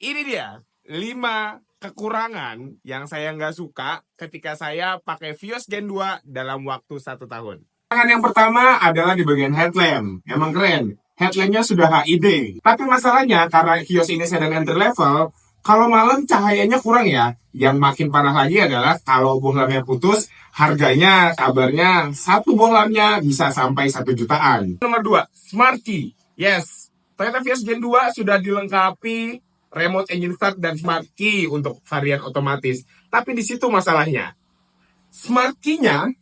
Ini dia 5 kekurangan yang saya nggak suka ketika saya pakai Vios Gen 2 dalam waktu 1 tahun. Kekurangan yang pertama adalah di bagian headlamp. Emang keren. Headlampnya sudah HID. Tapi masalahnya karena Vios ini sedan entry level, kalau malam cahayanya kurang ya. Yang makin parah lagi adalah kalau bohlamnya putus, harganya kabarnya satu bohlamnya bisa sampai 1 jutaan. Nomor 2, Smart Key. Yes, Toyota Vios Gen 2 sudah dilengkapi remote engine start dan smart key untuk varian otomatis. Tapi di situ masalahnya. Smart key-nya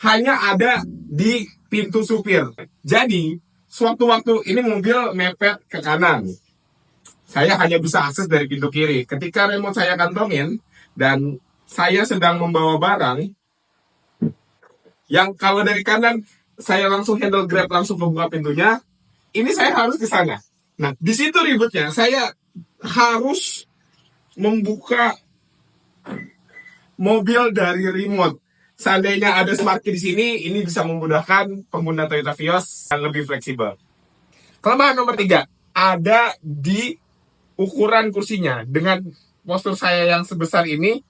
hanya ada di pintu supir. Jadi, sewaktu-waktu ini mobil mepet ke kanan, saya hanya bisa akses dari pintu kiri. Ketika remote saya kantongin dan saya sedang membawa barang, yang kalau dari kanan saya langsung handle grab langsung membuka pintunya, ini saya harus ke sana. Nah, di situ ribetnya. Saya harus membuka mobil dari remote. Seandainya ada smart key di sini, ini bisa memudahkan pengguna Toyota Vios dan lebih fleksibel. Kelemahan nomor 3, ada di ukuran kursinya. Dengan postur saya yang sebesar ini,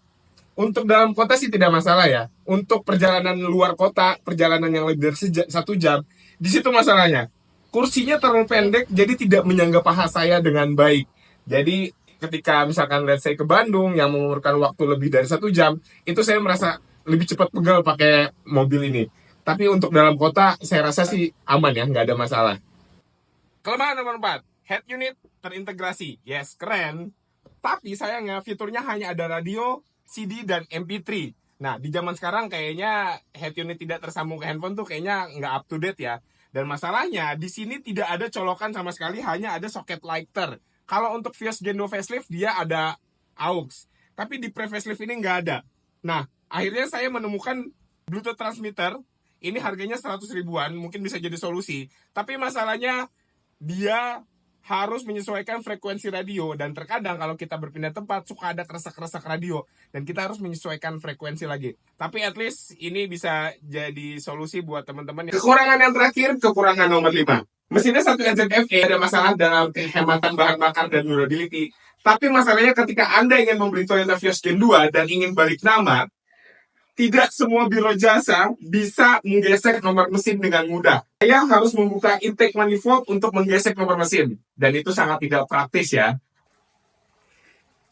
untuk dalam kota sih tidak masalah ya. Untuk perjalanan luar kota, perjalanan yang lebih dari 1 jam, di situ masalahnya. Kursinya terlalu pendek, jadi tidak menyangga paha saya dengan baik. Jadi ketika misalkan let's say ke Bandung yang memerlukan waktu lebih dari 1 jam, itu saya merasa lebih cepat pegal pakai mobil ini. Tapi untuk dalam kota, saya rasa sih aman ya, nggak ada masalah. Kelemahan nomor 4, head unit terintegrasi. Yes, keren. Tapi sayangnya fiturnya hanya ada radio, CD, dan MP3. Nah, di zaman sekarang kayaknya head unit tidak tersambung ke handphone tuh kayaknya nggak up to date ya. Dan masalahnya, di sini tidak ada colokan sama sekali, hanya ada soket lighter. Kalau untuk Vios Gen 2 facelift, dia ada aux. Tapi di pre-facelift ini nggak ada. Nah, akhirnya saya menemukan Bluetooth transmitter. Ini harganya 100 ribuan, mungkin bisa jadi solusi. Tapi masalahnya, dia harus menyesuaikan frekuensi radio, dan terkadang kalau kita berpindah tempat suka ada keresak-keresak radio dan kita harus menyesuaikan frekuensi lagi. Tapi at least ini bisa jadi solusi buat teman-teman. Kekurangan yang terakhir, kekurangan nomor 5. Mesinnya 1 NZF-E, ada masalah dalam kehematan bahan bakar dan durability. Tapi masalahnya ketika Anda ingin membeli Toyota Vios Gen 2 dan ingin balik nama, tidak semua biro jasa bisa menggesek nomor mesin dengan mudah. Saya harus membuka intake manifold untuk menggesek nomor mesin. Dan itu sangat tidak praktis ya.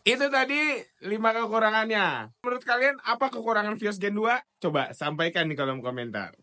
Itu tadi 5 kekurangannya. Menurut kalian apa kekurangan Vios Gen 2? Coba sampaikan di kolom komentar.